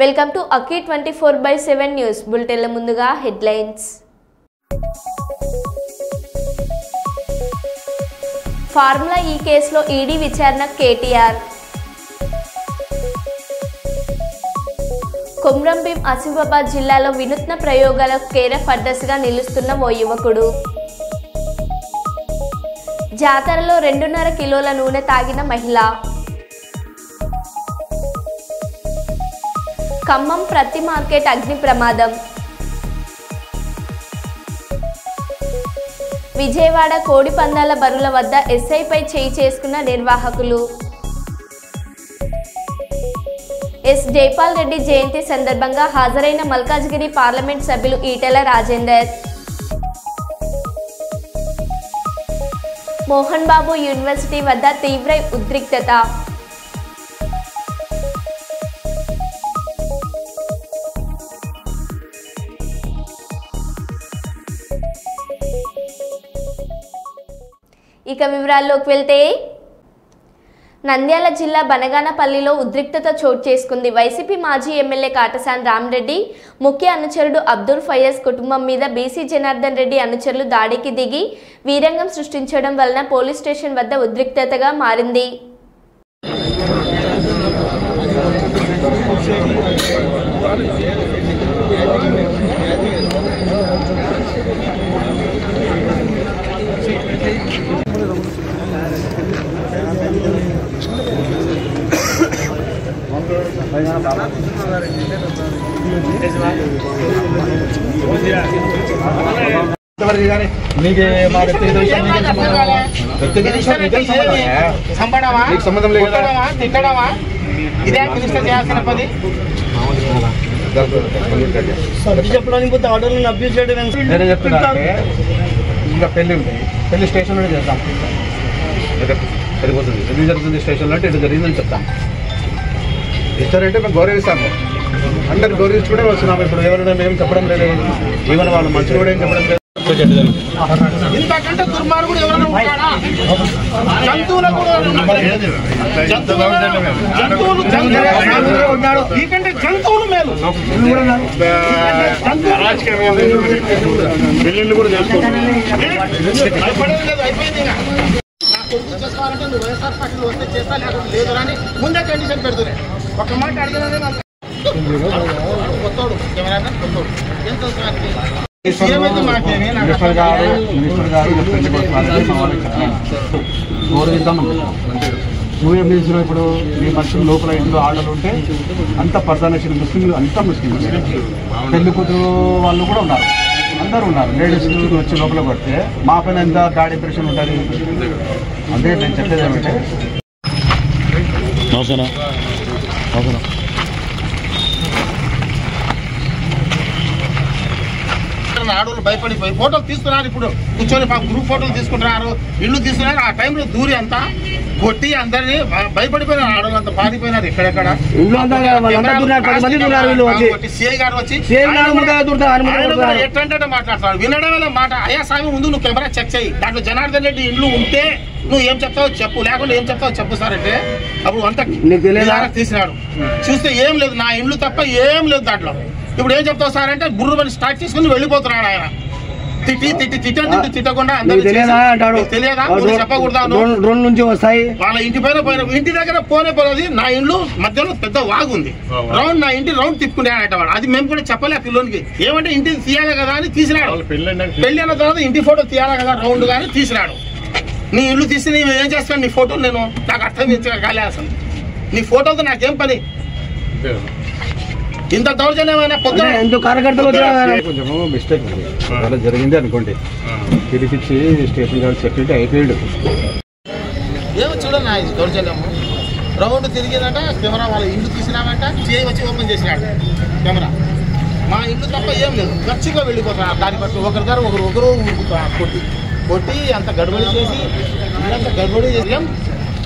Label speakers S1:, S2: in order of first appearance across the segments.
S1: Welcome to అకీ 24/7 news బులెటిన్ల ముందుగా headlines. Formula ఈ కేసులో ఈడీ విచారణ కేటీఆర్. కొమ్రంభీం ఆసిఫాబాద్ జిల్లాలో వినూత్న ప్రయోగాలకు కేరఫ్ అడ్రస్గా నిలుస్తున్న ఓ యువకుడు. జాతరలో 2.5 కిలోల నూనె తాగిన మహిళ. ఖమ్మం ప్రతి మార్కెట్ అగ్ని ప్రమాదం. విజయవాడ కోడి పందాల బరుల వద్ద ఎస్ఐపై చేయి చేసుకున్న నిర్వాహకులు. ఎస్ జైపాల్ రెడ్డి జయంతి సందర్భంగా హాజరైన మల్కాజ్గిరి పార్లమెంట్ సభ్యులు ఈటెల రాజేందర్. మోహన్ బాబు యూనివర్సిటీ వద్ద తీవ్ర ఉద్రిక్తత. ఇక వివరాల్లోకి వెళ్తే, నంద్యాల జిల్లా బనగానపల్లిలో ఉద్రిక్తత చోటు చేసుకుంది. వైసీపీ మాజీ ఎమ్మెల్యే కాటసాని రామరెడ్డి ముఖ్య అనుచరుడు అబ్దుల్ ఫయాజ్ కుటుంబం మీద బీసీ జనార్దన్ రెడ్డి అనుచరులు దాడికి దిగి వీరంగం సృష్టించడం వలన పోలీస్ స్టేషన్ వద్ద ఉద్రిక్తతగా మారింది.
S2: ఇంకా పెళ్లి ఉంది, పెళ్లి స్టేషన్లోనే చేద్దాం. సరిపోతుంది. ఎందుకు జరుగుతుంది స్టేషన్లో అంటే ఇటు జరిగిందని చెప్తాం. ఇస్తారంటే మేము గౌరవిస్తాము, అందరు గౌరవించుకుంటే వస్తున్నాము. ఇప్పుడు ఎవరైనా మేము చెప్పడం లేదు, ఈవెన్ వాళ్ళు మంచిగా కూడా ఏం చెప్పడం లేదు.
S3: ఇంతకంటే దుర్మార్గుడు ఎవరైనా ఉంటాడా? ఈకంటే జంతువులు మేలు.
S2: పెళ్ళిళ్ళు కూడా చేసుకోవాలి.
S3: అయిపోయింది. నా కొడుకు చేసుకోవాలంటే నువ్వు వైఎస్ఆర్ పార్టీలో వస్తే చేస్తా, లేకపోతే లేదు అని ముందే కండిషన్ పెడుతున్నాయి. ఒక మాట అర్థమైంది. కొత్తోడు కెమెరా కొత్తోడు ఏం తెలుసు
S2: మినిస్టర్ గారు గౌరవిద్దాం. నువ్వేం చేసినావు? ఇప్పుడు మీ మనుషులు లోపల ఇంట్లో ఆర్డర్లు ఉంటే అంత పర్దానేషన్ ముస్లింలు, అంతా ముస్లింలు. పెళ్లి కూతురు వాళ్ళు కూడా ఉన్నారు, అందరూ ఉన్నారు. లేడీస్ వచ్చి లోపల కొడితే మా పైన ఎంత బ్యాడ్ ఇంప్రెషన్ ఉంటుంది. అదే నేను చెప్పేది ఏమంటే,
S3: ఆడవాళ్ళు భయపడిపోయి ఫోటోలు తీసుకున్నారు. ఇప్పుడు కూర్చొని గ్రూప్ ఫోటోలు తీసుకుంటున్నారు, ఇల్లు తీసుకున్నారు. ఆ టైంలో దూరి అంతా కొట్టి అందరినీ భయపడిపోయినారు. ఆడవాళ్ళు అంతా పారిపోయినారు. ఎక్కడెక్కడ సిఐ గారు వచ్చి ఎట్లంటే మాట్లాడుతున్నాడు. వినడం మాట, అయ్యా స్వామి ముందు నువ్వు కెమెరా చెక్ చేయి, దాంట్లో జనార్దన్ రెడ్డి ఇల్లు ఉంటే నువ్వు ఏం చెప్తావో చెప్పు, లేకుండా ఏం చెప్తావో చెప్పు సార్ అంటే అప్పుడు అంతా తీసినాడు. చూస్తే ఏం లేదు, నా ఇల్లు తప్ప ఏం లేదు దాంట్లో. ఇప్పుడు ఏం చెప్తావు సార్ అంటే బుర్రు పని స్టార్ట్ చేసుకుని వెళ్ళిపోతున్నాడు ఆయన. తిట్టకుండా తెలియదా చెప్పకూడదు వస్తాయి. వాళ్ళ ఇంటి పైన ఇంటి దగ్గర పోలేదు. నా ఇంట్లో మధ్యలో పెద్ద వాగు ఉంది, రౌండ్ నా ఇంటి రౌండ్ తిప్పుకునేట వాడు. అది మేము కూడా చెప్పలే పిల్లోనికి. ఏమంటే ఇంటిని తీయాలి కదా అని తీసినాడు. పెళ్లి అన్న తర్వాత ఇంటి ఫోటో తీయాలి కదా రౌండ్ గానీ తీసినాడు. నీ ఇల్లు తీసి నేను ఏం చేస్తాను? నీ ఫోటో నేను నాకు అర్థం కాలే అసలు. నీ ఫోటోతో నాకేం పని? ఇంత దౌర్జన్యమైన
S2: కొంచెం మిస్టేక్ ఉంది, జరిగింది అనుకోండి. తిరిగిచ్చి స్టేషన్ గారు సెక్యూరిటీ అయిపోయాడు.
S3: ఏమో చూడండి నా దౌర్జన్యము. రౌండ్ తిరిగిందంట, కెమెరా వాళ్ళ ఇల్లు తీసినామంట, చేయి వచ్చి ఓపెన్ చేసినాడు కెమెరా. మా ఇల్లు తప్ప ఏం లేదు, ఖర్చుగా వెళ్ళిపోతున్నారు. దాన్ని బట్టి ఒకరిదారు ఒకరు కొట్టి అంత గడబడి చేసి ఇల్లంతా గడబడి చేసి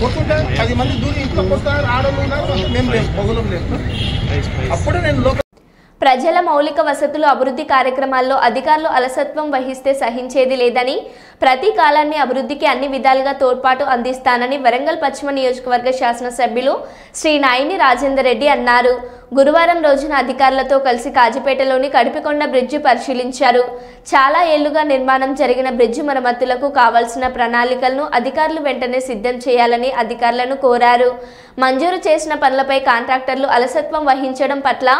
S3: కొట్టుకుంటే 10 మంది దూరి ఇంట్లో కొడుతున్నారు. ఆడలు ఉన్నారు, మేము లేము, పొగలు లేము. అప్పుడే నేను
S1: ప్రజల మౌలిక వసతులు అభివృద్ధి కార్యక్రమాల్లో అధికారులు అలసత్వం వహిస్తే సహించేది లేదని ప్రతి కాలాన్ని అభివృద్ధికి అన్ని విధాలుగా తోడ్పాటు అందిస్తానని వరంగల్ పశ్చిమ నియోజకవర్గ శాసనసభ్యులు శ్రీ నాయిని రాజేందర్ రెడ్డి అన్నారు. గురువారం రోజున అధికారులతో కలిసి కాజీపేటలోని కడిపికొండ బ్రిడ్జి పరిశీలించారు. చాలా ఏళ్లుగా నిర్మాణం జరిగిన బ్రిడ్జి మరమ్మతులకు కావాల్సిన ప్రణాళికలను అధికారులు వెంటనే సిద్ధం చేయాలని అధికారులను కోరారు. మంజూరు చేసిన పనులపై కాంట్రాక్టర్లు అలసత్వం వహించడం పట్ల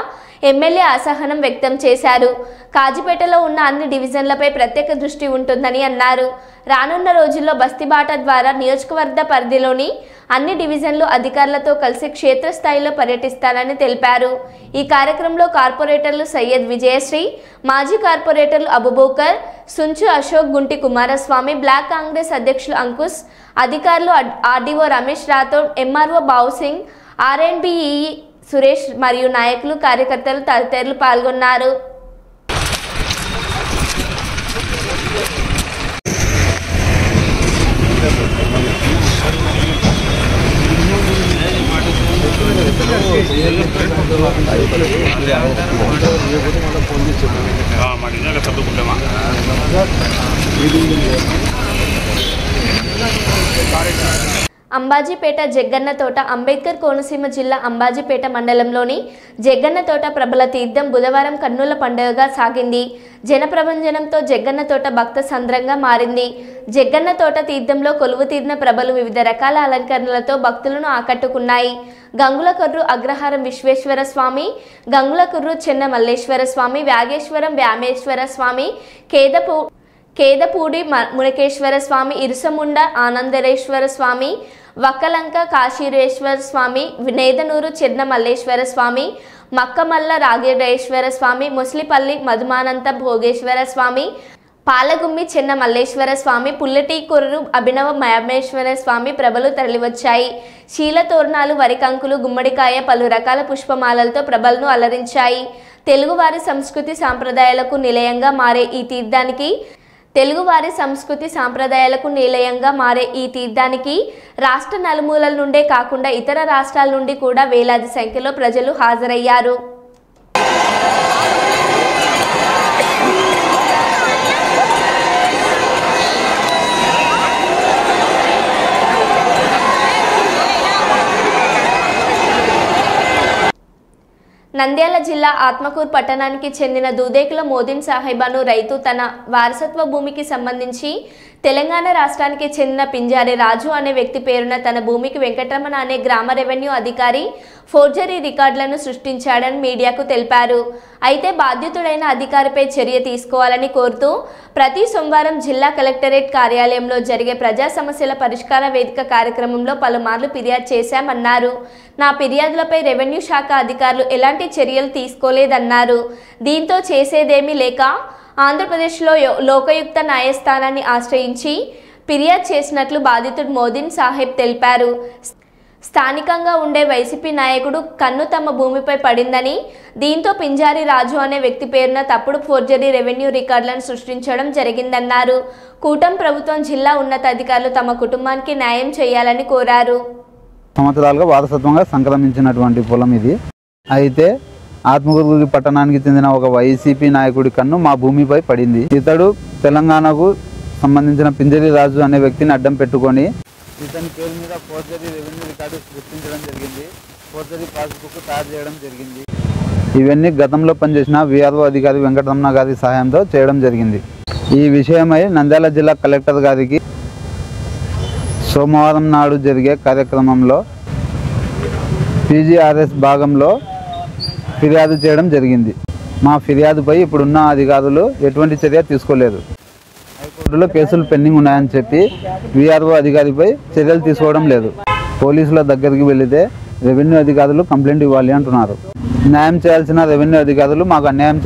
S1: ఎమ్మెల్యే అసహనం వ్యక్తం చేశారు. కాజీపేటలో ఉన్న అన్ని డివిజన్లపై ప్రత్యేక దృష్టి ఉంటుందని అన్నారు. రానున్న రోజుల్లో బస్తీబాట ద్వారా నియోజకవర్గ పరిధిలోని అన్ని డివిజన్లు అధికారులతో కలిసి క్షేత్రస్థాయిలో పర్యటిస్తానని తెలిపారు. ఈ కార్యక్రమంలో కార్పొరేటర్లు సయ్యద్ విజయశ్రీ, మాజీ కార్పొరేటర్లు అబుబోకర్, సుంచు అశోక్, గుంటి కుమారస్వామి, బ్లాక్ కాంగ్రెస్ అధ్యక్షులు అంకుష్, అధికారులు ఆర్డీఓ రమేష్ రాథోడ్, ఎంఆర్ఓ బావుసింగ్, ఆర్ఎండ్బిఈ సురేష్ మరియు నాయకులు, కార్యకర్తలు తదితరులు పాల్గొన్నారు. అంబాజీపేట జగ్గన్నతోట అంబేద్కర్ కోనసీమ జిల్లా అంబాజీపేట మండలంలోని జగ్గన్నతోట ప్రబల తీర్థం బుధవారం కన్నుల పండుగగా సాగింది. జనప్రభంజనంతో జగ్గన్నతోట భక్త సంద్రంగా మారింది. జగ్గన్నతోట తీర్థంలో కొలువు తీరిన ప్రభలు వివిధ రకాల అలంకరణలతో భక్తులను ఆకట్టుకున్నాయి. గంగులకొర్రు అగ్రహారం విశ్వేశ్వర స్వామి, గంగులకొర్రు చెన్న మల్లేశ్వర స్వామి, వ్యాగేశ్వరం వ్యామేశ్వర స్వామి, కేదపూడి మునకేశ్వర స్వామి, ఇరుసముండ ఆనందరేశ్వర స్వామి, వక్కలంక కాశీరేశ్వర స్వామి, నేదనూరు చెన్న మల్లేశ్వర స్వామి, మక్కమల్ల రాగేశ్వర స్వామి, ముస్లిపల్లి మధుమానంత భోగేశ్వర స్వామి, పాలగుమ్మి చెన్న మల్లేశ్వర స్వామి, పుల్లటికొర్రు అభినవ మయమేశ్వర స్వామి ప్రభలు తరలివచ్చాయి. శీలతోరణాలు, వరికంకులు, గుమ్మడికాయ, పలు రకాల పుష్పమాలలతో ప్రభలను అలరించాయి. తెలుగువారి సంస్కృతి సాంప్రదాయాలకు నిలయంగా మారే ఈ తీర్థానికి రాష్ట్ర నలుమూలల నుండే కాకుండా ఇతర రాష్ట్రాల నుండి కూడా వేలాది సంఖ్యలో ప్రజలు హాజరయ్యారు. నంద్యాల జిల్లా ఆత్మకూరు పట్టణానికి చెందిన దూదేకుల మోదిన్ సాహెబ్ అను రైతు తన వారసత్వ భూమికి సంబంధించి తెలంగాణ రాష్ట్రానికి చెందిన పింజారి రాజు అనే వ్యక్తి పేరున తన భూమికి వెంకటరమణ అనే గ్రామ రెవెన్యూ అధికారి ఫోర్జరీ రికార్డులను సృష్టించాడని మీడియాకు తెలిపారు. అయితే బాధ్యతుడైన అధికారిపై చర్య తీసుకోవాలని కోరుతూ ప్రతి సోమవారం జిల్లా కలెక్టరేట్ కార్యాలయంలో జరిగే ప్రజా సమస్యల పరిష్కార వేదిక కార్యక్రమంలో పలుమార్లు ఫిర్యాదు చేశామన్నారు. నా ఫిర్యాదులపై రెవెన్యూ శాఖ అధికారులు ఎలాంటి చర్యలు తీసుకోలేదన్నారు. దీంతో చేసేదేమీ లేక ఆంధ్రప్రదేశ్లో లోకయుక్త న్యాయస్థానాన్ని ఆశ్రయించి ఫిర్యాదు చేసినట్లు బాధితుడు మోదిన్ సాహెబ్ తెలిపారు. స్థానికంగా ఉండే వైసీపీ నాయకుడు కన్ను తమ భూమిపై పడిందని, దీంతో పింజారి రాజు అనే వ్యక్తి పేరున తప్పుడు ఫోర్జరీ రెవెన్యూ రికార్డులను సృష్టించడం జరిగిందన్నారు. కూటమి ప్రభుత్వం జిల్లా ఉన్నతాధికారులు తమ కుటుంబానికి న్యాయం చేయాలని కోరారు.
S4: సంవత్సరాలుగా వారసత్వంగా సంక్రమించినటువంటి పొలం ఇది. అయితే ఆత్మకూరు పట్టణానికి చెందిన ఒక వైసీపీ నాయకుడి కన్ను మా భూమిపై పడింది. ఇతడు తెలంగాణకు సంబంధించిన పింజరి రాజు అనే వ్యక్తిని అడ్డం పెట్టుకొని ఇతని పేరు మీద ఫోర్జరీ రెవెన్యూ రికార్డు సృష్టించడం జరిగింది. ఫోర్జరీ పాస్బుక్ తయారు చేయడం జరిగింది. ఇవన్నీ గతంలో పనిచేసిన విఆర్ఓ అధికారి వెంకటరమణ గారి సహాయంతో చేయడం జరిగింది. ఈ విషయమై నంద్యాల జిల్లా కలెక్టర్ గారికి సోమవారం నాడు జరిగే కార్యక్రమంలో పీజీఆర్ఎస్ భాగంలో ఫిర్యాదు చేయడం జరిగింది. మా ఫిర్యాదుపై ఇప్పుడున్న అధికారులు ఎటువంటి చర్య తీసుకోలేదు. హైకోర్టులో కేసులు పెండింగ్ ఉన్నాయని చెప్పి విఆర్ఓ అధికారిపై చర్యలు తీసుకోవడం లేదు. పోలీసుల దగ్గరికి వెళితే రెవెన్యూ అధికారులు కంప్లైంట్ ఇవ్వాలి అంటున్నారు. న్యాయం చేయాల్సిన రెవెన్యూ అధికారులు మాకు అన్యాయం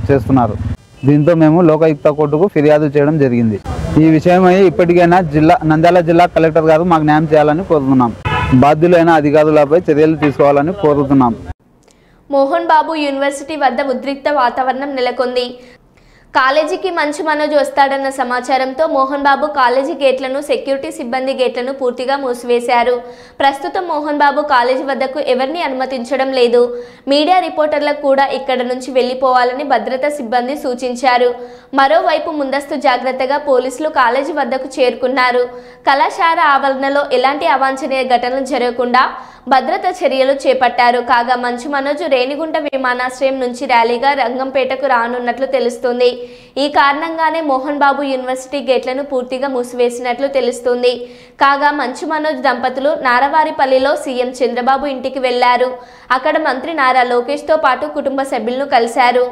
S4: చేస్తున్నారు. దీంతో మేము లోకాయుక్త కోర్టుకు ఫిర్యాదు చేయడం జరిగింది. ఈ విషయమై ఇప్పటికైనా నంద్యాల జిల్లా కలెక్టర్ గారు మాకు న్యాయం చేయాలని కోరుతున్నాం. బాధ్యులైన అధికారులపై చర్యలు తీసుకోవాలని కోరుతున్నాం.
S1: మోహన్ బాబు యూనివర్సిటీ వద్ద ఉద్రిక్త వాతావరణం నెలకొంది. కాలేజీకి మంచు మనోజ్ వస్తాడన్న సమాచారంతో మోహన్ బాబు కాలేజీ గేట్లను సెక్యూరిటీ సిబ్బంది గేట్లను పూర్తిగా మూసివేశారు. ప్రస్తుతం మోహన్ బాబు కాలేజీ వద్దకు ఎవరిని అనుమతించడం లేదు. మీడియా రిపోర్టర్లకు కూడా ఇక్కడ నుంచి వెళ్లిపోవాలని భద్రతా సిబ్బంది సూచించారు. మరోవైపు ముందస్తు జాగ్రత్తగా పోలీసులు కాలేజీ వద్దకు చేరుకున్నారు. కళాశాల ఆవరణలో ఎలాంటి అవాంఛనీయ ఘటనలు జరగకుండా భద్రతా చర్యలు చేపట్టారు. కాగా మంచు మనోజ్ రేణిగుంట విమానాశ్రయం నుంచి ర్యాలీగా రంగంపేటకు రానున్నట్లు తెలుస్తుంది. ఈ కారణంగానే మోహన్ బాబు యూనివర్సిటీ గేట్లను పూర్తిగా మూసివేసినట్లు తెలుస్తుంది. కాగా మంచు మనోజ్ దంపతులు నారవారిపల్లిలో సీఎం చంద్రబాబు ఇంటికి వెళ్లారు. అక్కడ మంత్రి నారా లోకేష్ తో పాటు కుటుంబ సభ్యులను కలిశారు.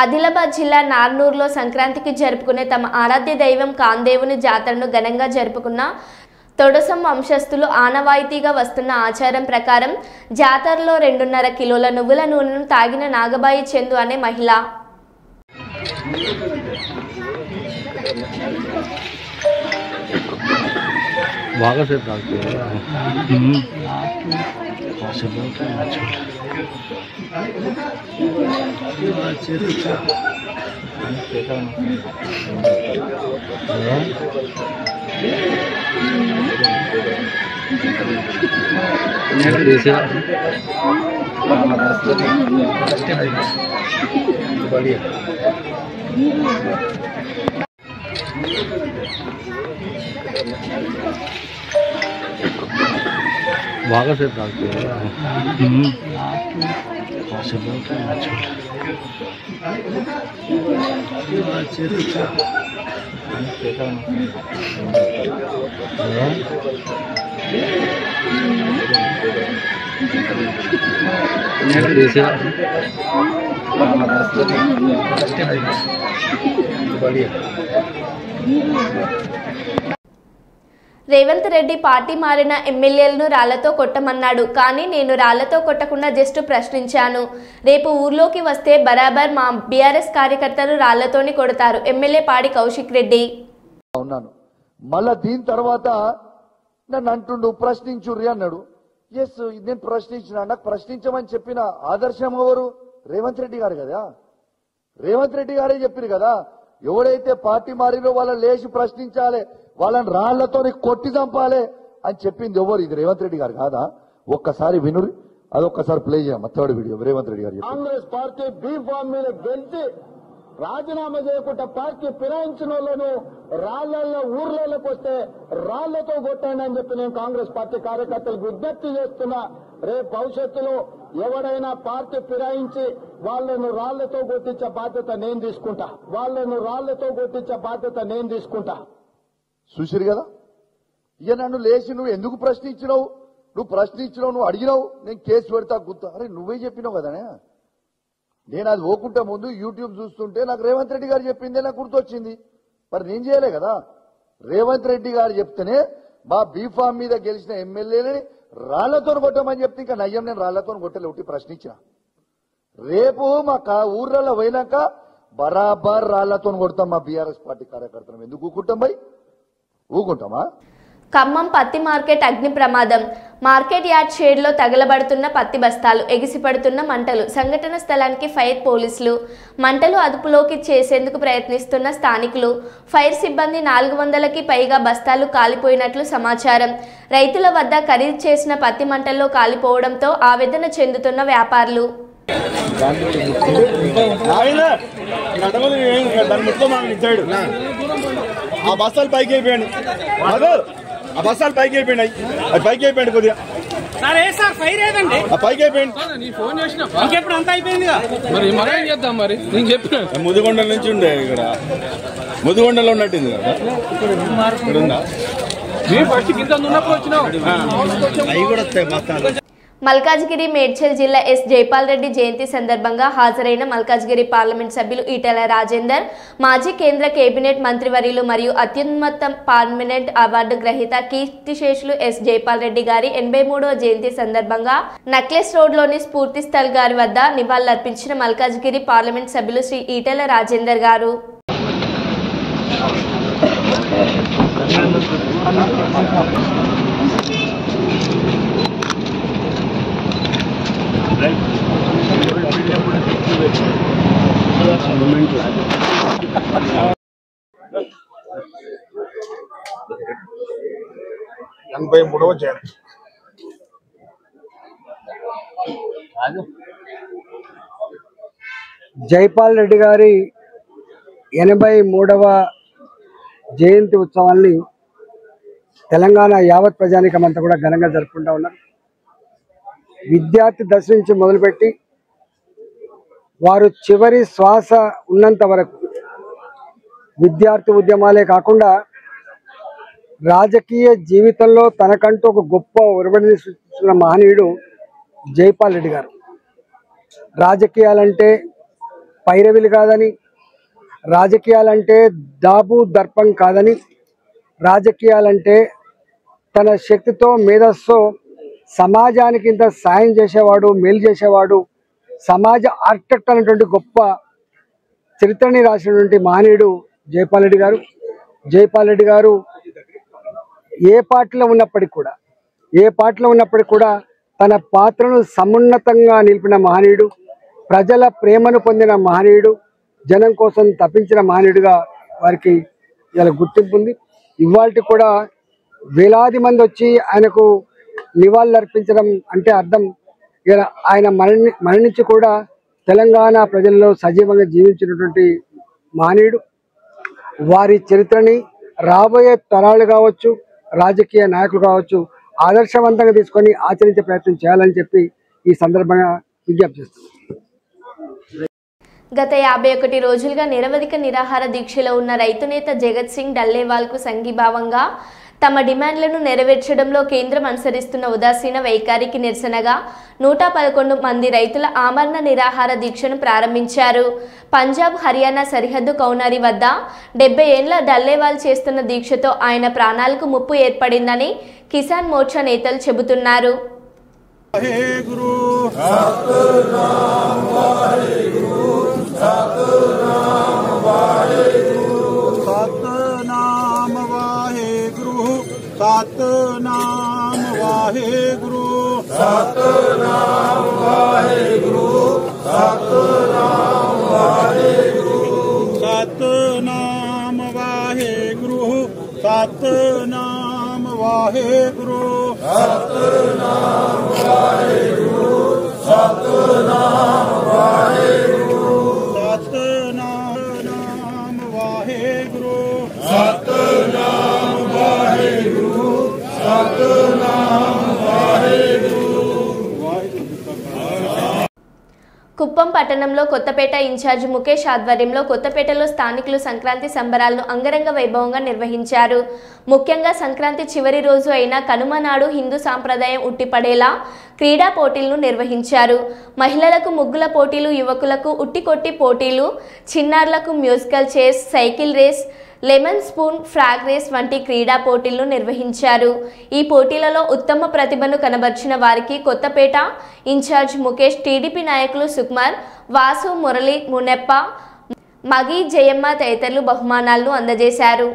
S1: ఆదిలాబాద్ జిల్లా నార్నూర్లో సంక్రాంతికి జరుపుకునే తమ ఆరాధ్య దైవం కాందేవుని జాతరను ఘనంగా జరుపుకున్న తొడసం వంశస్థులు ఆనవాయితీగా వస్తున్న ఆచారం ప్రకారం జాతరలో 2.5 కిలోల నువ్వుల నూనెను తాగిన నాగబాయి చందు అనే మహిళ
S2: బాగా సేపు
S1: రేవంత్ రెడ్డి పార్టీ మారిన ఎమ్మెల్యేలను రాళ్లతో కొట్టమన్నాడు. కానీ నేను రాళ్లతో కొట్టకుండా జస్ట్ ప్రశ్నించాను. రేపు ఊర్లోకి వస్తే బరాబర్ మా బీఆర్ఎస్ కార్యకర్తలు రాళ్లతోని కొడతారు. ఎమ్మెల్యే పాడి కౌశిక్ రెడ్డి
S5: ఉన్నాను. మళ్ళా దీని తర్వాత నన్ను అంటుండు ప్రశ్నించుర్రి అన్నాడు. ఎస్, నేను ప్రశ్నించిన, నాకు ప్రశ్నించమని చెప్పిన ఆదర్శం ఎవరు? రేవంత్ రెడ్డి గారు కదా. రేవంత్ రెడ్డి గారే చెప్పారు కదా, ఎవడైతే పార్టీ మారినో వాళ్ళని లేచి ప్రశ్నించాలి, వాళ్ళని రాళ్లతో కొట్టి చంపాలి అని చెప్పింది ఎవరు? ఇది రేవంత్ రెడ్డి గారు కాదా? ఒక్కసారి వినురి, అదొక్కసారి ప్లే చేయమ్మా. Third video Revanth Reddy garu.
S6: Congress party be form మీద గెలిచి రాజీనామా చేయకుండా పార్టీ ఫిరాయించిన వాళ్ళను రాళ్లలో ఊర్లలోకి వస్తే రాళ్లతో కొట్టండి అని చెప్పి నేను కాంగ్రెస్ పార్టీ కార్యకర్తలకు విజ్ఞప్తి చేస్తున్నా. రేపు భవిష్యత్తులో ఎవడైనా పార్టీ ఫిరాయించి వాళ్లను రాళ్లతో కొట్టించే బాధ్యత నేను తీసుకుంటా.
S5: చూసిరు కదా. ఇక నన్ను లేచి నువ్వు ఎందుకు ప్రశ్నించినావు, నువ్వు అడిగినావు, నేను కేసు పెడతా గుర్తు. అరే నువ్వే చెప్పినావు కదా. నేను అది పోకుంటే ముందు యూట్యూబ్ చూస్తుంటే నాకు రేవంత్ రెడ్డి గారు చెప్పిందే నాకు గుర్తొచ్చింది. మరి నేను చేయలే కదా. రేవంత్ రెడ్డి గారు చెప్తేనే మా బీఫామ్ మీద గెలిచిన ఎమ్మెల్యేలని రాళ్లతో కొట్టమని చెప్తే ఇంకా నయ్యం నేను రాళ్లతో కొట్టలే, ఒకటి ప్రశ్నించిన. రేపు మా ఊర్లలో పోయినాక బరాబర్ రాళ్లతో కొడతాం మా బీఆర్ఎస్ పార్టీ కార్యకర్తలు. ఎందుకు ఊకుంటామా?
S1: ఖమ్మం పత్తి మార్కెట్ అగ్ని ప్రమాదం. మార్కెట్ యార్డ్ షేడ్లో తగలబడుతున్న పత్తి బస్తాలు, ఎగిసిపడుతున్న మంటలు. సంఘటన స్థలానికి ఫైర్ పోలీసులు. మంటలు అదుపులోకి చేసేందుకు ప్రయత్నిస్తున్న స్థానికులు. ఫైర్ సిబ్బంది 400కి పైగా బస్తాలు కాలిపోయినట్లు సమాచారం. రైతుల వద్ద ఖరీదు చేసిన పత్తి మంటల్లో కాలిపోవడంతో ఆవేదన చెందుతున్న వ్యాపారులు.
S7: ఆ బస్తాలు పైకి అయిపోయాడు, అది పైకి అయిపోయాడు కొద్దిగా పైకి అయిపోయింది. ఇంకెప్పుడు అంతా అయిపోయింది. మరి మనం ఏం చేద్దాం? మరి నేను చెప్పిన ముదిగొండల నుంచి ఉండే, ఇక్కడ ముదిగొండలో ఉన్నట్టుంది కదా. ఇక్కడ ఉందా? ఫస్ట్ కింద ఉన్నప్పుడు వచ్చినావు. అవి కూడా వస్తాయి బస్తాలు.
S1: మల్కాజ్గిరి మేడ్చల్ జిల్లా ఎస్ జైపాల్ రెడ్డి జయంతి సందర్భంగా హాజరైన మల్కాజ్గిరి పార్లమెంట్ సభ్యులు ఈటెల రాజేందర్, మాజీ కేంద్ర కేబినెట్ మంత్రివర్యులు మరియు అత్యున్నత పార్లమెంట్ అవార్డు గ్రహీత కీర్తిశేషులు ఎస్ జైపాల్ రెడ్డి గారి 83వ జయంతి సందర్భంగా నక్లెస్ రోడ్లోని స్ఫూర్తి స్థల్ గారి వద్ద నివాళులర్పించిన మల్కాజ్గిరి పార్లమెంట్ సభ్యులు శ్రీ ఈటెల రాజేందర్ గారు.
S8: జైపాల్ రెడ్డి గారి 83వ జయంతి ఉత్సవాన్ని తెలంగాణ యావత్ ప్రజానీకమంతా కూడా ఘనంగా జరుపుకుంటా ఉన్నారు. విద్యార్థి దశ నుంచి మొదలుపెట్టి వారు చివరి శ్వాస ఉన్నంత వరకు విద్యార్థి ఉద్యమాలే కాకుండా రాజకీయ జీవితంలో తనకంటూ ఒక గొప్ప ఒరవడిని సృష్టించిన మహనీయుడు జైపాల్ రెడ్డి గారు. రాజకీయాలంటే పైరవిలు కాదని, రాజకీయాలంటే దాబు దర్పం కాదని, రాజకీయాలంటే తన శక్తితో మేధస్సుతో సమాజానికి ఇంత సాయం చేసేవాడు, మేలు చేసేవాడు, సమాజ ఆర్కిటెక్ట్ అనేటువంటి గొప్ప చరిత్రని రాసినటువంటి మహనీయుడు జైపాల్ రెడ్డి గారు. జైపాల్ రెడ్డి గారు ఏ పార్టీలో ఉన్నప్పటికీ కూడా తన పాత్రను సమున్నతంగా నిలిపిన మహనీయుడు, ప్రజల ప్రేమను పొందిన మహనీయుడు, జనం కోసం తప్పించిన మహనీయుడిగా వారికి ఇలా గుర్తింపు ఉంది. ఇవాళ కూడా వేలాది మంది వచ్చి ఆయనకు నివాళులు అర్పించడం అంటే అర్థం ఆయన మరణించి కూడా తెలంగాణ ప్రజల్లో సజీవంగా జీవించినటువంటి మహనీయుడు. వారి చరిత్రని రాబోయే తరాలు కావచ్చు, రాజకీయ నాయకులు కావచ్చు ఆదర్శవంతంగా తీసుకొని ఆచరించే ప్రయత్నం చేయాలని చెప్పి ఈ సందర్భంగా విజ్ఞప్తి చేస్తున్నాను.
S1: గత 51 రోజులుగా నిరవధిక నిరాహార దీక్షలో ఉన్న రైతు నేత జగత్ సింగ్ డల్లేవాల్కు సంఘీభావంగా తమ డిమాండ్లను నెరవేర్చడంలో కేంద్రం అనుసరిస్తున్న ఉదాసీన వైఖరికి నిరసనగా 111 మంది రైతుల ఆమరణ నిరాహార దీక్షను ప్రారంభించారు. పంజాబ్ హర్యానా సరిహద్దు కౌనారి వద్ద 70 ఏళ్ల డల్లేవాల్ చేస్తున్న దీక్షతో ఆయన ప్రాణాలకు ముప్పు ఏర్పడిందని కిసాన్ మోర్చా నేతలు చెబుతున్నారు.
S9: सतनाम वाहेगुरु सतनाम वाहेगुरु सतनाम वाहेगुरु सतनाम वाहेगुरु सतनाम वाहेगुरु सतनाम वाहेगुरु सतनाम वाहेगुरु सतनाम वाहेगुरु सतनाम वाहेगुरु सतनाम वाहेगुरु।
S1: కుప్పం పట్టణంలో కొత్తపేట ఇన్ఛార్జ్ ముఖేష్ ఆధ్వర్యంలో కొత్తపేటలో స్థానికులు సంక్రాంతి సంబరాలను అంగరంగ వైభవంగా నిర్వహించారు. ముఖ్యంగా సంక్రాంతి చివరి రోజు అయిన కనుమ నాడు హిందూ సాంప్రదాయం ఉట్టిపడేలా క్రీడా పోటీలను నిర్వహించారు. మహిళలకు ముగ్గుల పోటీలు, యువకులకు ఉట్టికొట్టి పోటీలు, చిన్నారులకు musical chairs, cycle race, lemon spoon frog race వంటి క్రీడా పోటీలను నిర్వహించారు. ఈ పోటీలలో ఉత్తమ ప్రతిభను కనబర్చిన వారికి కొత్తపేట ఇన్ఛార్జ్ ముఖేష్, టీడీపీ నాయకులు సుకుమార్, వాసు, మురళి, మునెప్ప, మగి, జయమ్మ తదితరులు బహుమానాలను అందజేశారు.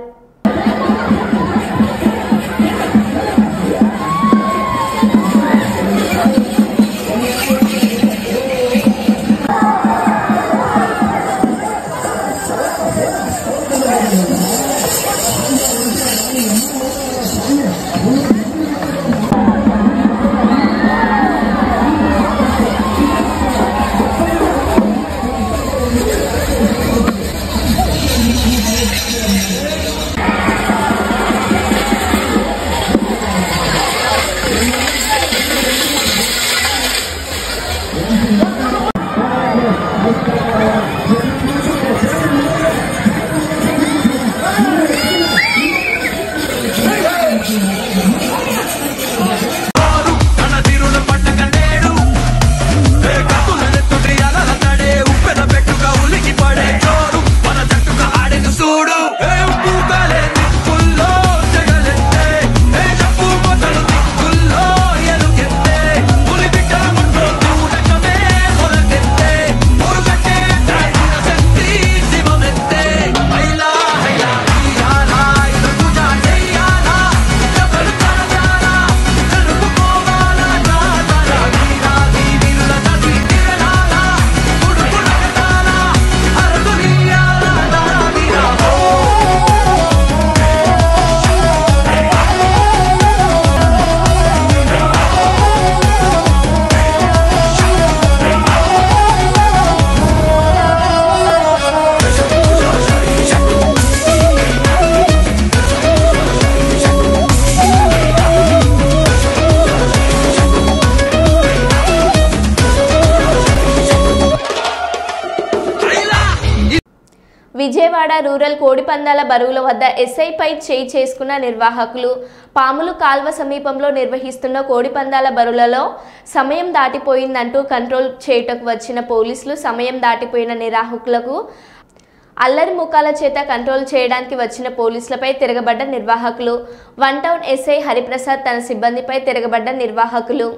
S1: విజయవాడ రూరల్ కోడిపందాల బరువుల వద్ద ఎస్ఐపై చేయి చేసుకున్న నిర్వాహకులు. పాములు కాల్వ సమీపంలో నిర్వహిస్తున్న కోడిపందాల బరువులలో సమయం దాటిపోయిందంటూ కంట్రోల్ చేయటకు వచ్చిన పోలీసులు సమయం దాటిపోయిన నిర్వాహకులకు అల్లరి ముఖాల చేత కంట్రోల్ చేయడానికి వచ్చిన పోలీసులపై తిరగబడ్డ నిర్వాహకులు. 1 టౌన్ ఎస్ఐ హరిప్రసాద్ తన సిబ్బందిపై తిరగబడ్డ నిర్వాహకులు.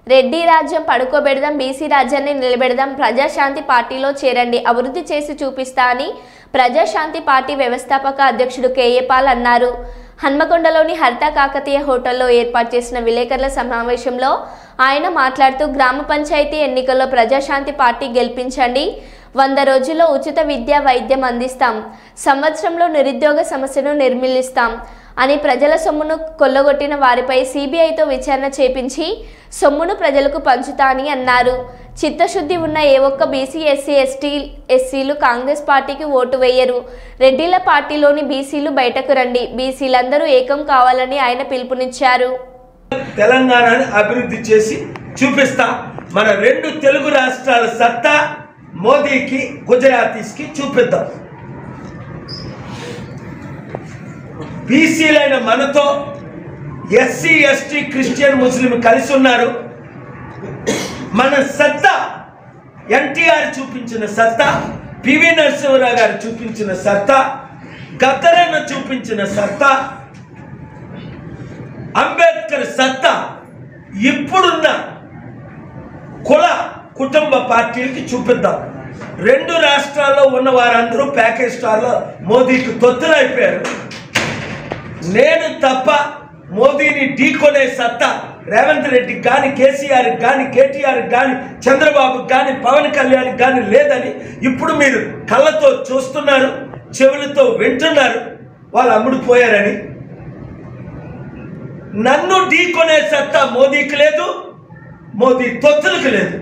S1: రెడ్డి రాజ్యం పడుకోబెడదాం, బీసీ రాజ్యాన్ని నిలబెడదాం, ప్రజాశాంతి పార్టీలో చేరండి, అభివృద్ధి చేసి చూపిస్తా అని ప్రజాశాంతి పార్టీ వ్యవస్థాపక అధ్యక్షుడు కేఏ పాల్ అన్నారు. హన్మకొండలోని హరిత కాకతీయ హోటల్లో ఏర్పాటు చేసిన విలేకరుల సమావేశంలో ఆయన మాట్లాడుతూ గ్రామ పంచాయతీ ఎన్నికల్లో ప్రజాశాంతి పార్టీ గెలిపించండి, 100 రోజుల్లో ఉచిత విద్య వైద్యం అందిస్తాం, సంవత్సరంలో నిరుద్యోగ సమస్యను నిర్మూలిస్తాం అని ప్రజల సొమ్మును కొల్లగొట్టిన వారిపై సిబిఐతో విచారణ చేపించి సొమ్మును ప్రజలకు పంచుతా అని అన్నారు. చిత్తశుద్ధి ఉన్న ఏ ఒక్క బీసీ ఎస్సీలు కాంగ్రెస్ పార్టీకి ఓటు వేయరు. రెడ్డిల పార్టీలోని బీసీలు బయటకు రండి, బీసీలందరూ ఏకం కావాలని ఆయన పిలుపునిచ్చారు.
S10: తెలంగాణని అభివృద్ధి చేసి చూపిస్తా, మన 2 తెలుగు రాష్ట్రాల సత్తా మోదీకి గుజరాతీస్కి చూపిద్దాం. బీసీలైన మనతో ఎస్సీ ఎస్టీ క్రిస్టియన్ ముస్లిం కలిసి ఉన్నారు. మన సత్తా ఎన్టీఆర్ చూపించిన సత్తా, పివి నరసింహరావు గారు చూపించిన సత్తా, గద్దరన్న చూపించిన సత్తా, అంబేద్కర్ సత్తా ఇప్పుడున్న కుల కుటుంబ పార్టీలకి చూపిద్దాం. 2 రాష్ట్రాల్లో ఉన్న వారందరూ ప్యాకేజ్ స్టార్లో మోదీకి తొత్తులైపోయారు. నేను తప్ప మోదీని ఢీకొనే సత్తా రేవంత్ రెడ్డికి కానీ, కేసీఆర్కి కానీ, కేటీఆర్కి కానీ, చంద్రబాబుకి కానీ, పవన్ కళ్యాణ్కి కానీ లేదని ఇప్పుడు మీరు కళ్ళతో చూస్తున్నారు, చెవులతో వింటున్నారు. వాళ్ళు అమ్ముడుపోయారని. నన్ను ఢీకొనే సత్తా మోదీకి లేదు, మోదీ తొత్తులకు లేదు.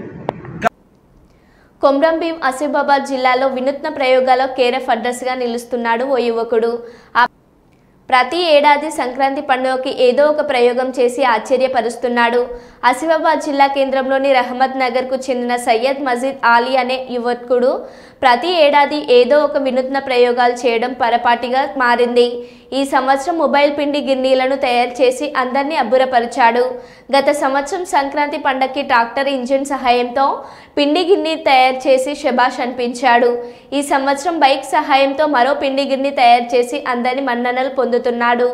S1: కొమ్రంభీం ఆసిఫాబాద్ జిల్లాలో వినూత్న ప్రయోగాల కేరఫ్ అడ్రస్గా నిలుస్తున్నాడు ఓ యువకుడు. ప్రతి ఏడాది సంక్రాంతి పండుగకి ఏదో ఒక ప్రయోగం చేసి ఆశ్చర్యపరుస్తున్నాడు. ఆసిఫాబాద్ జిల్లా కేంద్రంలోని రహమత్ నగర్కు చెందిన సయ్యద్ మజీద్ ఆలీ అనే యువకుడు ప్రతి ఏడాది ఏదో ఒక వినూత్న ప్రయోగాలు చేయడం పరపాటిగా మారింది. ఈ సంవత్సరం మొబైల్ పిండి గిన్నీలను తయారు చేసి అందరినీ అబ్బురపరిచాడు. గత సంవత్సరం సంక్రాంతి పండగకి ట్రాక్టర్ ఇంజిన్ సహాయంతో పిండి గిన్నె తయారు చేసి శబాష్ అనిపించాడు. ఈ సంవత్సరం బైక్ సహాయంతో మరో పిండి గిన్నె తయారు చేసి అందరినీ మన్ననలు పొందుతున్నాడు.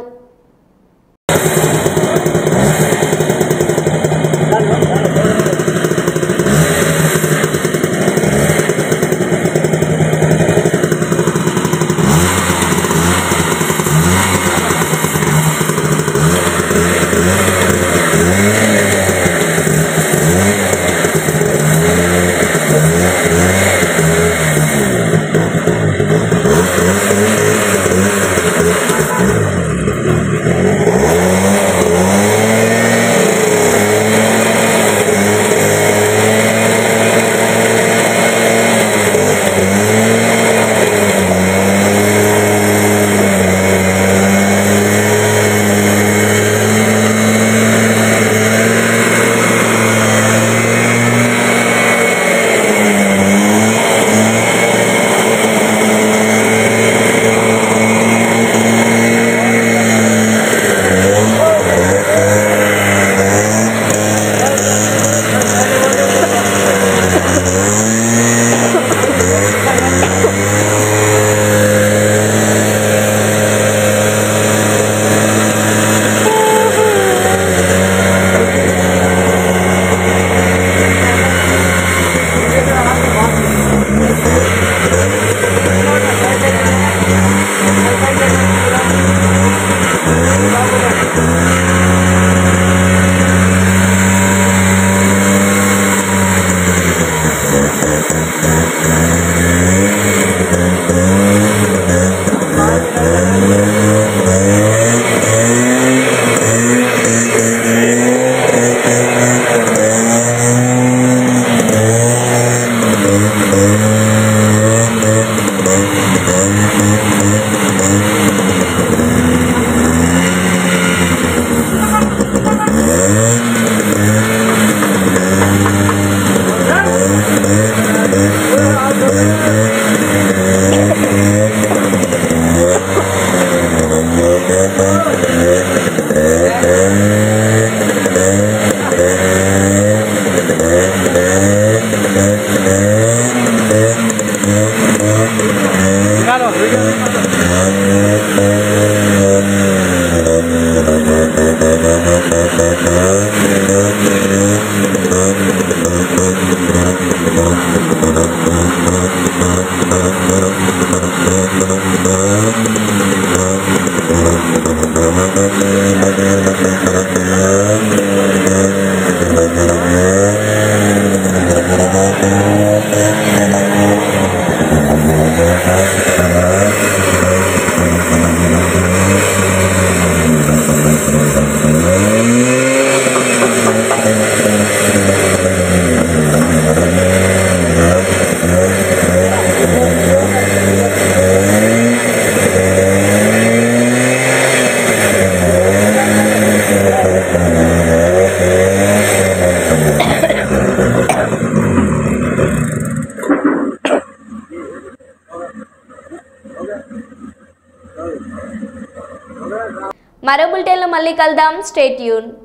S1: మరో బులెటిన్లో మళ్ళీ కలుద్దాం. Stay tune.